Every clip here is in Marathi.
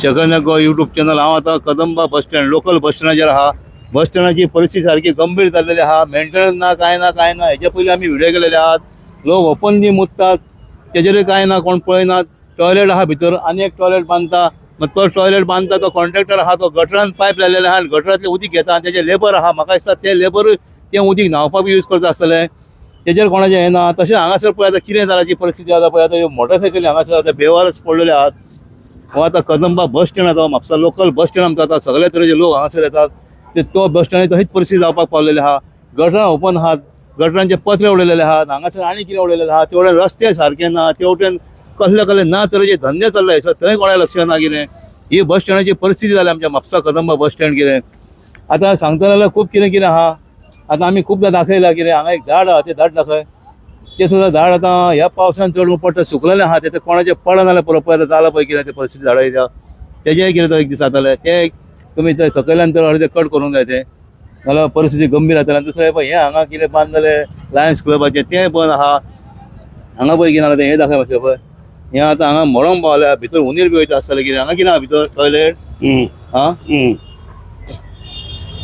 शकन यूट्यूब चॅनल। हांव आतां Kadamba bus stand local bus स्टँडाचेर आहा। बस स्टँडाची परिस्थिती सारकी गंभीर जाल्लेली आहा। मेंटेनन्स ना काय ना हेच्या पयलीं आमी व्हिडिओ केलेले आहात। लोक ओपनली मुततात, तेजेरूय काय ना, कोण पळयनात। टॉयलेट आहा भितर, आनी एक टॉयलेट बांदता, मग तो टॉयलेट बांदता तो कॉन्ट्रॅक्टर आहा, तो गटरान पायप लायलेले आहा, गटरांतले उदीक घेता। तेजे लेबर आहा, म्हाका दिसता ते लेबरूय तें उदीक न्हांवपाक यूज करता आसतले। तेजेर कोणाचें हें ना। तशें हांगासर पळय आतां कितें जाला, जी परिस्थिती आतां पळय, आतां मोटरसायकली हांगासर आतां बेवारस पडलेले आहात। हो आतां कदंबा बस स्टँड आतां म्हापसा लोकल बस स्टँड आमचो आतां सगळे तरेचे लोक हांगासर येतात। ते तो बस स्टँड तशीच परिस्थिती जावपाक पावलेली आहा। गटरां ओपन आहात, गटरांचे पत्रे उडयलेले आहात, हांगासर आनी कितें उडयलेलें आहा, तेवढे रस्ते सारके ना, तेवटेन कसले ना तरेचे धंदे चल्ले सर, थंय कोणाक लक्ष ना कितें। ही बस स्टँडाची परिस्थिती जाल्या आमच्या म्हापसा कदंबा बस स्टँड कितें। आतां सांगता जाल्यार खूब कितें आहा। आतां आमी खूबदां दाखयलां कितें, हांगा एक झाड आहा, तें झाड दाखय। ते सुद्दां झाड आतां ह्या पावसान चड पडटा, सुकलेलें आहा, ते कोणाचें पडना जाल्यार पळय आतां जाला पळय कितें ते परिस्थिती झाडाच्या, तेजेंय कितें तो एक दीस जातालें। ते तुमी थंय सकयल्यान तर अर्दे कट करूंक जाय ते, जाल्यार परिस्थिती गंभीर जाताली। आनी दुसरें पळय हें हांगा कितें बांदलेलें लायन्स क्लबाचें तें बंद आहा। हांगा पळय कितें आहा तें हें दाखय मातशें पळय। हें आतां हांगा मळोंक पावल्या, भितर उंदीर बी वयता आसतलें कितें। हांगा कितें आहा भितर टॉयलेट आं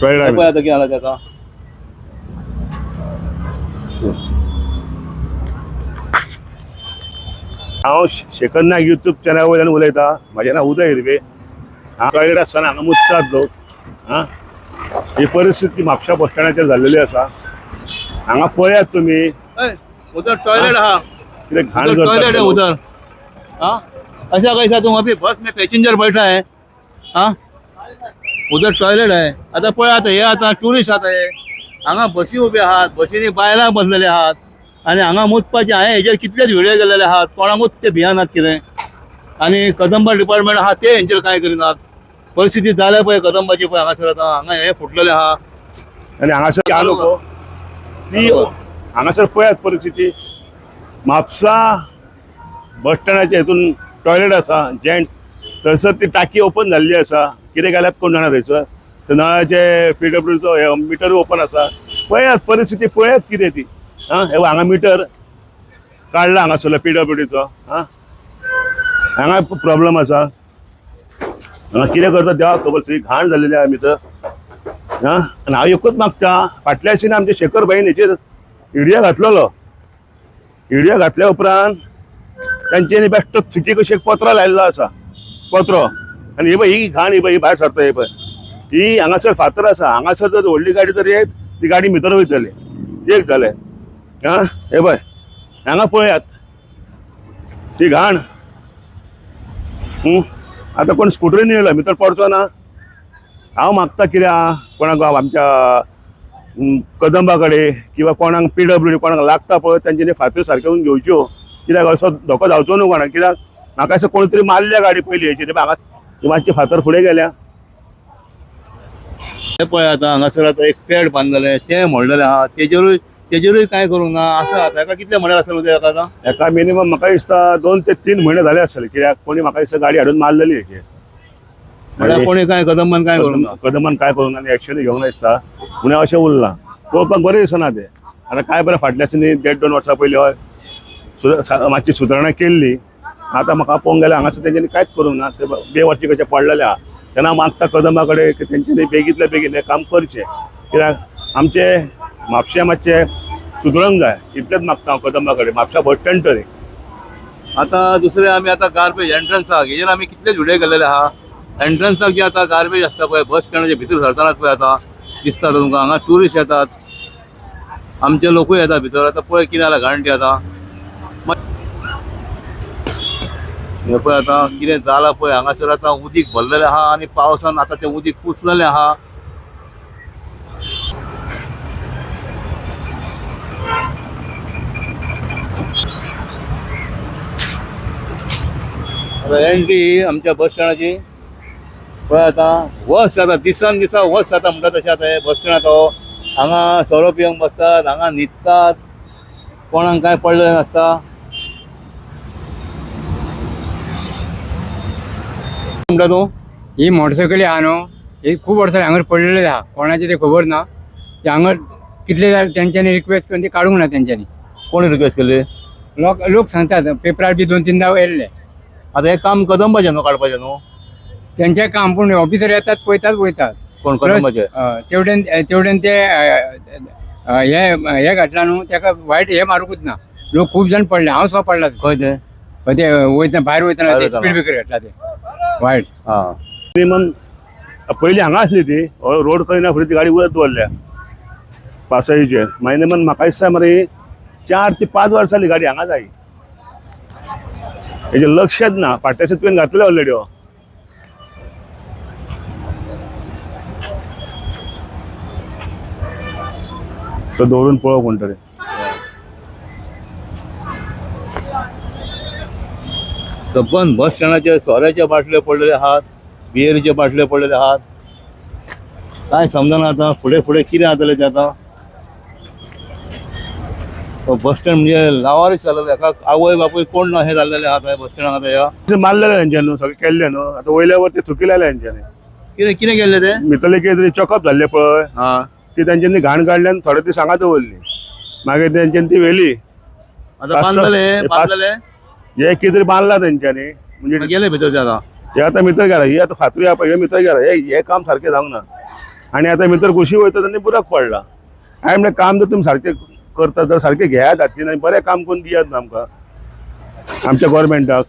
टॉयलेट पळय आतां कितें जालां तेका। हांव शेखर नायक यूट्यूब चॅनल वयल्यान उलयतां। म्हजें नांव उदय हिरवे। हांव टॉयलेट आसतना हांगा मुततात लोक। ही परिस्थिती म्हापशा बस स्टँडाचेर जाल्लेली आसा। हांगा पळयात तुमी उधर टॉयलेट आहा, कितें घाण उधर टॉयलेट है करतात। उधर। हाँ ऐसा कैसा तुम अभी बस में पैसेंजर बैठा है। हाँ उधर टॉयलेट है। आता पळय आतां हे आतां टुरिस्ट आतां हे हांगा बसी उबे आहात, बसींनी बायलां बसलेले आहात, आनी हांगा मुतपाचें हांवें हेजेर कितलेच व्हिडिओ केलेले आहात, कोणाकूच ते भियानात कितें। आनी कदंबा डिपार्टमेंट आहा ते हेंचेर कांय करिनात। परिस्थिती जाल्या पळय कदंबाची पळय हांगासर आतां हांगा हे फुटलेले आहा। आनी हांगासर या नको ती हांगासर पळयात परिस्थिती। म्हापसा बस स्टँडाच्या हितून टॉयलेट आसा जेंट्स, थंयसर ती टाकी ओपन जाल्ली आसा। कितें केल्यात कोण जाणा थंयसर। नळाचे PWCचो हे मिटर ओपन आसा। पळयात परिस्थिती, पळयात कितें ती। हे हांगा मिटर काडला हांगासरलो PWCचो। हांगा प्रॉब्लेम आसा। हांगा कितें करता देवाक खबर, सगळी घाण जाल्लेली आहा भितर। आनी हांव एकूच मागता, फाटल्या दिसांनी आमच्या शेखर भाईन हेचेर व्हिडिओ घातलेलो। व्हिडिओ घातल्या उपरांत तांच्यांनी बेश्टो चुकी कशी एक पत्र लायिल्लो आसा, पत्र। आनी ही पळय ही घाण, ही पळय ही भायर सरता, ही पळय ही हांगासर फातर आसा। हांगासर जर व्हडली गाडी जर येत ती गाडी भितर वयतली। एक जालें हे पळय हांगा पळयात ती घाण। आतां कोण स्कुटरीन येयला भितर पडचो ना। हांव मागता कितें आहा, कोणाक आमच्या कदंबा कडेन किंवा कोणाक PWC कोणाक लागता पळय तांच्यांनी फात्यो सारक्यो करून घेवच्यो, कित्याक असो धोको जावचो न्हू कोणाक। कित्याक म्हाका दिसता कोणी तरी मारल्या गाडी पयली हेचेर, हांगा मातशी फातर फुडें गेल्या। हे पळय आतां हांगासर आतां एक पॅड बांदलेलें तें मोडलेलें आहा, तेजेरूय कांय करूंक ना। आसा आतां हेका कितले म्हयने आसतले उदय आतां हेका मिनिमम म्हाका दिसता 2 ते 3 म्हयने जाले आसतले। कित्याक कोणी म्हाका दिसता गाडी हाडून मारलेली हेचेर। म्हळ्यार कोणी कांय कदंबान कांय करूंक ना। कदंबान काय करूंक ना आनी एक्शन घेवंक ना दिसता म्हणून अशें उरलां। पळोवपाक बरें दिसना तें। आतां काय बरें फाटल्या दिसांनी 1.5-2 वर्सां पयलीं हय मातशी सुदारणा केल्ली। आतां म्हाका पळोवंक गेल्यार हांगासर तेंच्यांनी कांयच करूंक ना। ते बेवर्ची कशें पडलेले आहा। तेन्ना मागता कदंबा कडेन की तेंच्यांनी बेगींतल्या बेगीन हें काम करचें, कित्याक आमचे म्हापशें मातशें सुदरूंक जाय, इतलेंच मागता हांव कदंबा कडेन। म्हापशा बस स्टँड तरी आतां दुसरें आमी आतां गार्बेज एंट्रन्साक हेजेर आमी कितलेच व्हिडिओ केलेले आहा। एंट्रन्साक जे आतां गार्बेज आसता पळय बस स्टँडाच्या भितर सरतानाच पळय आतां दिसता तुमकां हांगा टुरिस्ट येतात, आमचे लोकूय येतात भितर। आतां पळय कितें जालां घाण ती आतां। हे पळय आतां कितें जालां पळय हांगासर आतां उदीक भरलेलें आहा आनी पावसान आतां तें उदीक कुसलेलें आहा। आतां एंट्री आमच्या बस स्टँडाची पळय आतां वस जाता, दिसान दिसा वस जाता म्हणटा तशें आतां हे बस स्टँड तो। हांगा सोरो पिवंक बसतात, हांगा न्हिदतात, कोणाक कांय पडलेलें नासता। म्हणटा तूं ही मोटरसायकली आहा न्हू, ही खूब वर्सां हांगर पडलेली आहा, कोणाची ते खबर ना। ते हांगर कितले जाल्यार तेंच्यांनी रिक्वेस्ट करून ती काडूंक ना तेंच्यांनी। कोणी रिक्वेस्ट केली? लोक सांगतात पेपरार बी 2-3 दाव येयल्ले। आतां हें काम कदंबाचें न्हू काडपाचें न्हू। त्यांचे काम पूण ऑफिसर येतात पळयतात वयतात. कोण प्लस कदंबाचे तेवढ्यान ते हे घातला न्हू ताका वायट हे मारूकूच ना. लोक खूब जाण पडले, हांव सुद्दां पडला खंय ते ते वयतना भायर वयतना ते वयतना. स्पीड ब्रेकर घातला ते वायट. हा मग पयलीं हांगा आसली ती रोड करिना फुडें ती गाडी वयर दवरल्या पासयेचे मागीर मग म्हाका दिसता मरे 4 ते 5 वर्सां जाली गाडी हांगा जाय. हेजें लक्षच ना, फाटल्याच्या तुवें घातले ऑलरेडी हो. तो दवरून पळोव कोण तरी. सबंद बस स्टँडाचे सोऱ्याचे बाटले पडलेले आहात, बियरीचे बाटले पडलेले आहात. काय समजना आता फुडें फुडें कितें जातलें तें आता. तो बस स्टँड म्हणजे लावारीच जालेले, एका आवय बापूय कोण ना हे जाल्लेले आहात बस स्टँडाक आता ह्या. ते मारलेले हेंच्यान न्हू, सगळें केल्लें न्हू. आतां वयल्यावर ते थुकी लायल्या हेंच्यांनी. कितें कितें केल्लें ते भितरले कितें तरी चॉकअप जाल्ले पळय, हा ती तेंच्यांनी घाण काडली आनी थोडे ती सांगा दवरली. मागीर तेंच्यांनी ती व्हेली. आता बांदलेले हे बांदलेले हे कितें तरी बांदला तेंच्यांनी. म्हणजे गेले भितर आता. हे आतां भितर गेला, ही आतां फातरी आहा पळय, हे भितर गेला. हे काम सारकें जावंक ना. आनी आतां भितर कुशी वयता तेन्ना बुराक पडला. हांवें म्हणलें काम जर तुमी सारकें करता तर सारकें घेयात हातीन आनी बरें काम करून दियात आमकां, आमच्या गोवोरमेंटाक.